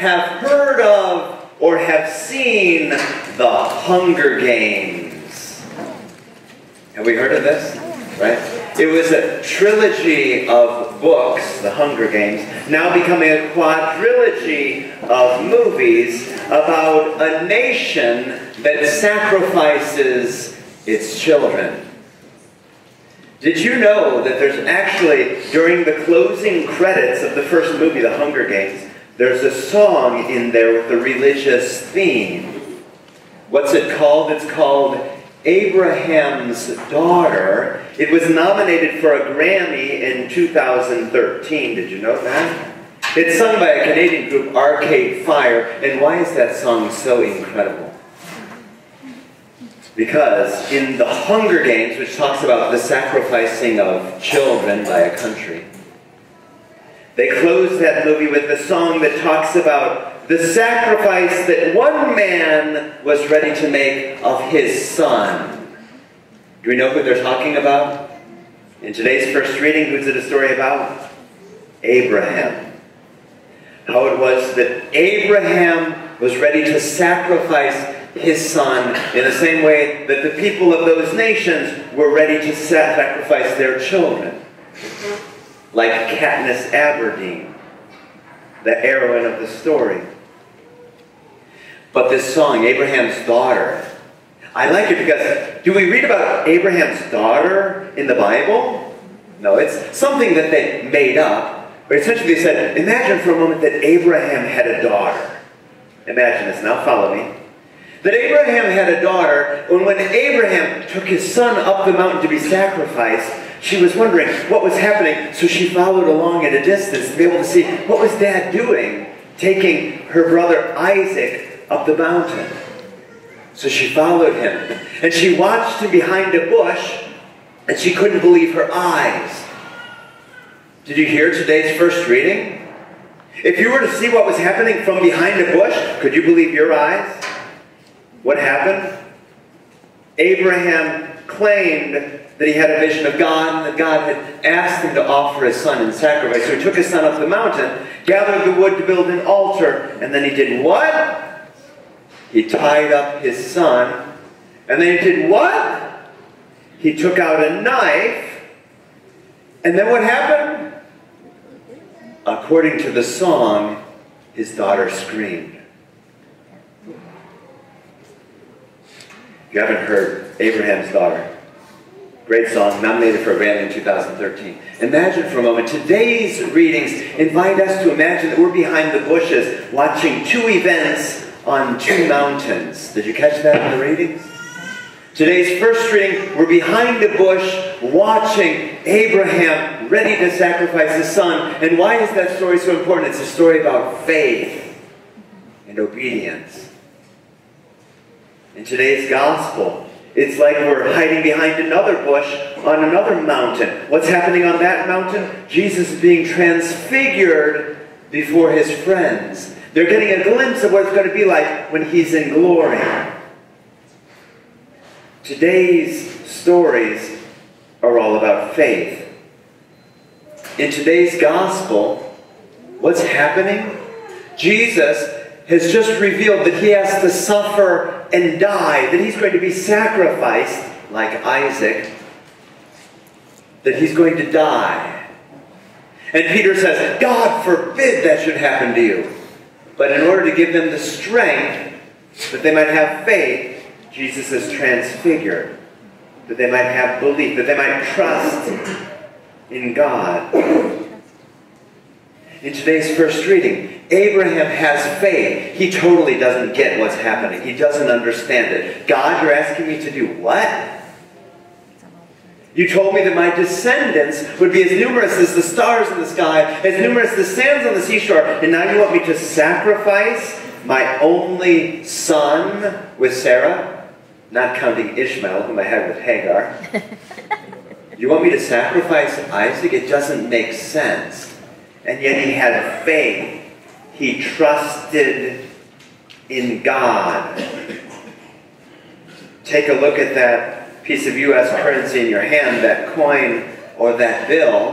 have heard of or have seen the Hunger Games. Have we heard of this? Right? It was a trilogy of books, the Hunger Games, now becoming a quadrilogy of movies about a nation that sacrifices its children. Did you know that there's actually, during the closing credits of the first movie, The Hunger Games, there's a song in there with a religious theme. What's it called? It's called Abraham's Daughter. It was nominated for a Grammy in 2013. Did you know that? It's sung by a Canadian group, Arcade Fire. And why is that song so incredible? Because in The Hunger Games, which talks about the sacrificing of children by a country, they close that movie with the song that talks about the sacrifice that one man was ready to make of his son. Do we know who they're talking about? In today's first reading, who's it a story about? Abraham. How it was that Abraham was ready to sacrifice his son in the same way that the people of those nations were ready to sacrifice their children. Like Katniss Everdeen, the heroine of the story. But this song, Abraham's Daughter, I like it because, do we read about Abraham's daughter in the Bible? No, it's something that they made up. But essentially they said, imagine for a moment that Abraham had a daughter. Imagine this, now follow me. That Abraham had a daughter, and when Abraham took his son up the mountain to be sacrificed, she was wondering what was happening, so she followed along at a distance to be able to see what was Dad doing, taking her brother Isaac up the mountain. So she followed him, and she watched him behind a bush, and she couldn't believe her eyes. Did you hear today's first reading? If you were to see what was happening from behind a bush, could you believe your eyes? What happened? Abraham claimed that he had a vision of God, and that God had asked him to offer his son in sacrifice. So he took his son up the mountain, gathered the wood to build an altar, and then he did what? He tied up his son, and then he did what? He took out a knife, and then what happened? According to the song, his daughter screamed. If you haven't heard Abraham's Daughter, great song, nominated for a Grammy in 2013. Imagine for a moment, today's readings invite us to imagine that we're behind the bushes watching two events on two mountains. Did you catch that in the readings? Today's first reading, we're behind a bush watching Abraham ready to sacrifice his son. And why is that story so important? It's a story about faith and obedience. In today's gospel, it's like we're hiding behind another bush on another mountain. What's happening on that mountain? Jesus is being transfigured before his friends. They're getting a glimpse of what it's going to be like when he's in glory. Today's stories are all about faith. In today's gospel, what's happening? Jesus has just revealed that he has to suffer and die, that he's going to be sacrificed, like Isaac, that he's going to die. And Peter says, God forbid that should happen to you. But in order to give them the strength that they might have faith, Jesus is transfigured, that they might have belief, that they might trust in God. In today's first reading, Abraham has faith. He totally doesn't get what's happening. He doesn't understand it. God, you're asking me to do what? You told me that my descendants would be as numerous as the stars in the sky, as numerous as the sands on the seashore, and now you want me to sacrifice my only son with Sarah, not counting Ishmael, whom I had with Hagar. You want me to sacrifice Isaac? It doesn't make sense. And yet he had faith. He trusted in God. Take a look at that piece of U.S. currency in your hand, that coin or that bill.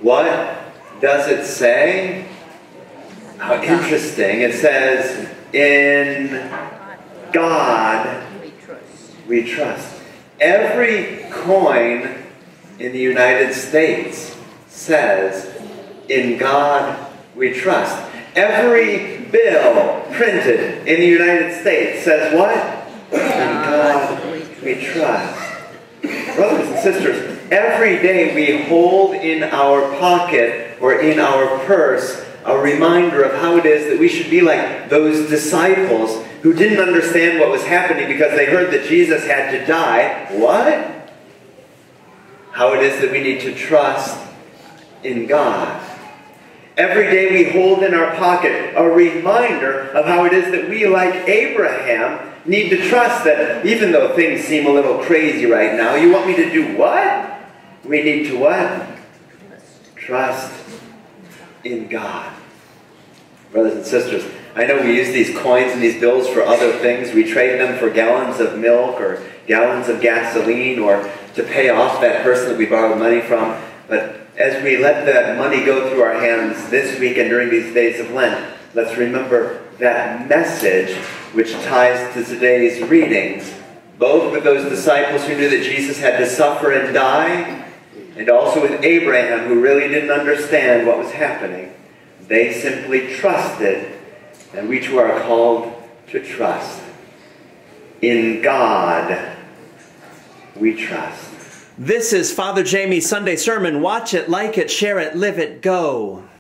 What does it say? How interesting. It says, in God we trust. Every coin in the United States says, in God we trust. Every bill printed in the United States says what? In God we trust. Brothers and sisters, every day we hold in our pocket or in our purse a reminder of how it is that we should be like those disciples who didn't understand what was happening because they heard that Jesus had to die. What? How it is that we need to trust in God. Every day we hold in our pocket a reminder of how it is that we, like Abraham, need to trust that even though things seem a little crazy right now, you want me to do what? We need to what? Trust in God. Brothers and sisters, I know we use these coins and these bills for other things. We trade them for gallons of milk or gallons of gasoline or to pay off that person that we borrowed money from. But as we let that money go through our hands this week and during these days of Lent, let's remember that message which ties to today's readings, both with those disciples who knew that Jesus had to suffer and die, and also with Abraham, who really didn't understand what was happening. They simply trusted, and we too are called to trust. In God we trust. This is Father Jamie's Sunday Sermon. Watch it, like it, share it, live it, go.